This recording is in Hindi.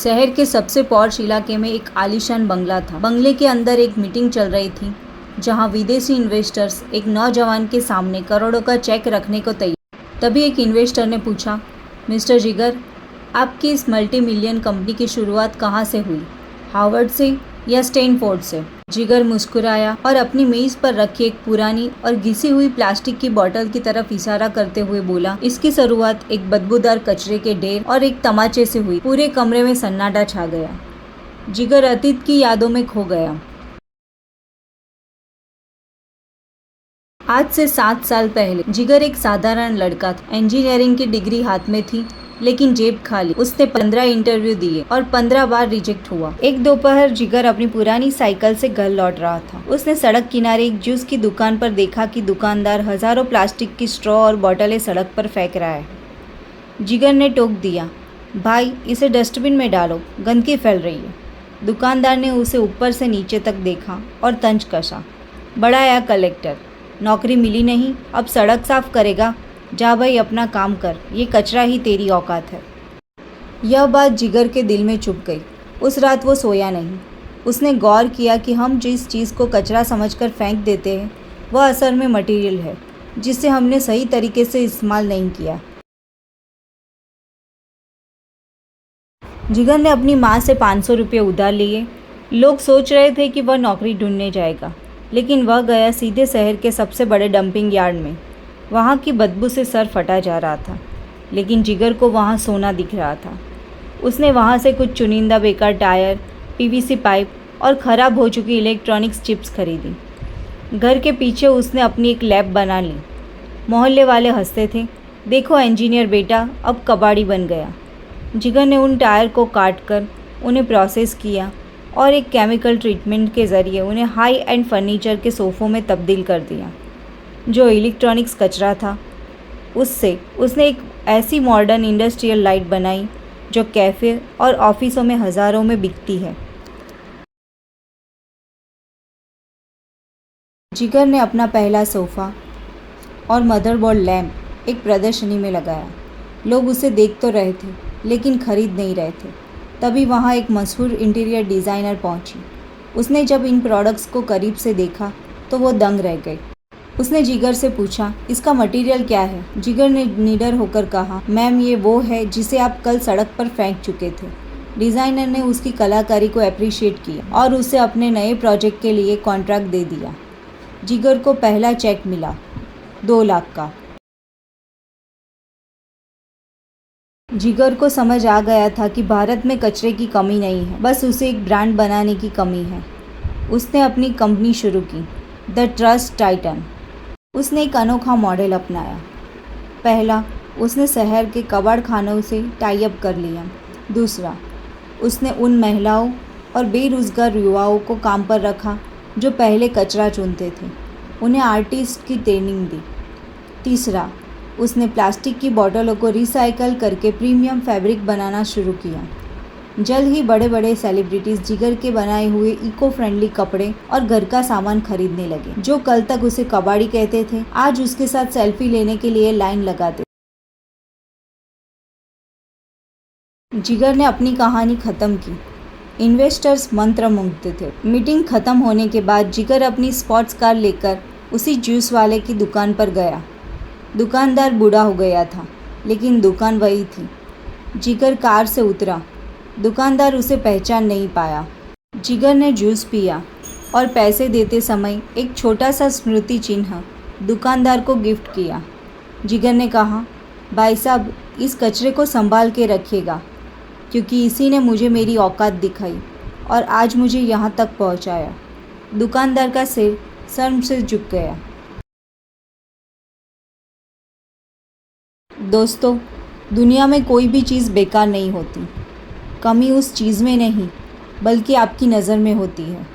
शहर के सबसे पॉश इलाके में एक आलीशान बंगला था। बंगले के अंदर एक मीटिंग चल रही थी जहां विदेशी इन्वेस्टर्स एक नौजवान के सामने करोड़ों का चेक रखने को तैयार। तभी एक इन्वेस्टर ने पूछा, मिस्टर जिगर, आपकी इस मल्टी मिलियन कंपनी की शुरुआत कहाँ से हुई, हार्वर्ड से या स्टैनफोर्ड से? जिगर मुस्कुराया और अपनी मेज पर रखी एक पुरानी और घिसी हुई प्लास्टिक की बोतल की तरफ इशारा करते हुए बोला, इसकी शुरुआत एक बदबूदार कचरे के ढेर और एक तमाचे से हुई। पूरे कमरे में सन्नाटा छा गया। जिगर अतीत की यादों में खो गया। आज से 7 साल पहले जिगर एक साधारण लड़का था। इंजीनियरिंग की डिग्री हाथ में थी, लेकिन जेब खाली। उसने 15 इंटरव्यू दिए और 15 बार रिजेक्ट हुआ। एक दोपहर जिगर अपनी पुरानी साइकिल से घर लौट रहा था। उसने सड़क किनारे एक जूस की दुकान पर देखा कि दुकानदार हजारों प्लास्टिक की स्ट्रॉ और बोतलें सड़क पर फेंक रहा है। जिगर ने टोक दिया, भाई इसे डस्टबिन में डालो, गंदगी फैल रही है। दुकानदार ने उसे ऊपर से नीचे तक देखा और तंज कसा। बड़ा आया कलेक्टर, नौकरी मिली नहीं, अब सड़क साफ करेगा? जा भाई अपना काम कर, ये कचरा ही तेरी औकात है। यह बात जिगर के दिल में चुभ गई। उस रात वो सोया नहीं। उसने गौर किया कि हम जिस चीज़ को कचरा समझकर फेंक देते हैं वह असल में मटेरियल है जिसे हमने सही तरीके से इस्तेमाल नहीं किया। जिगर ने अपनी माँ से 500 रुपये उधार लिए। लोग सोच रहे थे कि वह नौकरी ढूंढने जाएगा, लेकिन वह गया सीधे शहर के सबसे बड़े डंपिंग यार्ड में। वहाँ की बदबू से सर फटा जा रहा था, लेकिन जिगर को वहाँ सोना दिख रहा था। उसने वहाँ से कुछ चुनिंदा बेकार टायर, पीवीसी पाइप और ख़राब हो चुकी इलेक्ट्रॉनिक्स चिप्स खरीदी। घर के पीछे उसने अपनी एक लैब बना ली। मोहल्ले वाले हंसते थे, देखो इंजीनियर बेटा अब कबाड़ी बन गया। जिगर ने उन टायर को काट कर उन्हें प्रोसेस किया और एक केमिकल ट्रीटमेंट के ज़रिए उन्हें हाई एंड फर्नीचर के सोफ़ों में तब्दील कर दिया। जो इलेक्ट्रॉनिक्स कचरा था उससे उसने एक ऐसी मॉडर्न इंडस्ट्रियल लाइट बनाई जो कैफ़े और ऑफिसों में हज़ारों में बिकती है। जिगर ने अपना पहला सोफ़ा और मदरबोर्ड लैम्प एक प्रदर्शनी में लगाया। लोग उसे देख तो रहे थे, लेकिन खरीद नहीं रहे थे। तभी वहाँ एक मशहूर इंटीरियर डिज़ाइनर पहुँची। उसने जब इन प्रोडक्ट्स को करीब से देखा तो वो दंग रह गई। उसने जिगर से पूछा, इसका मटेरियल क्या है? जिगर ने निडर होकर कहा, मैम ये वो है जिसे आप कल सड़क पर फेंक चुके थे। डिज़ाइनर ने उसकी कलाकारी को अप्रिशिएट किया और उसे अपने नए प्रोजेक्ट के लिए कॉन्ट्रैक्ट दे दिया। जिगर को पहला चेक मिला, 2 लाख का। जिगर को समझ आ गया था कि भारत में कचरे की कमी नहीं है, बस उसे एक ब्रांड बनाने की कमी है। उसने अपनी कंपनी शुरू की, द ट्रस्ट टाइटन। उसने एक अनोखा मॉडल अपनाया। पहला, उसने शहर के कबाड़ खानों से टाई अप कर लिया। दूसरा, उसने उन महिलाओं और बेरोजगार युवाओं को काम पर रखा जो पहले कचरा चुनते थे, उन्हें आर्टिस्ट की ट्रेनिंग दी। तीसरा, उसने प्लास्टिक की बोतलों को रिसाइकल करके प्रीमियम फैब्रिक बनाना शुरू किया। जल्द ही बड़े बड़े सेलिब्रिटीज़ जिगर के बनाए हुए इको फ्रेंडली कपड़े और घर का सामान खरीदने लगे। जो कल तक उसे कबाड़ी कहते थे, आज उसके साथ सेल्फी लेने के लिए लाइन लगाते। जिगर ने अपनी कहानी खत्म की। इन्वेस्टर्स मंत्रमुग्ध थे। मीटिंग खत्म होने के बाद जिगर अपनी स्पोर्ट्स कार लेकर उसी जूस वाले की दुकान पर गया। दुकानदार बूढ़ा हो गया था, लेकिन दुकान वही थी। जिगर कार से उतरा। दुकानदार उसे पहचान नहीं पाया। जिगर ने जूस पिया और पैसे देते समय एक छोटा सा स्मृति चिन्ह दुकानदार को गिफ्ट किया। जिगर ने कहा, भाई साहब इस कचरे को संभाल के रखिएगा, क्योंकि इसी ने मुझे मेरी औकात दिखाई और आज मुझे यहाँ तक पहुँचाया। दुकानदार का सिर शर्म से झुक गया। दोस्तों, दुनिया में कोई भी चीज़ बेकार नहीं होती। कमी उस चीज़ में नहीं, बल्कि आपकी नज़र में होती है।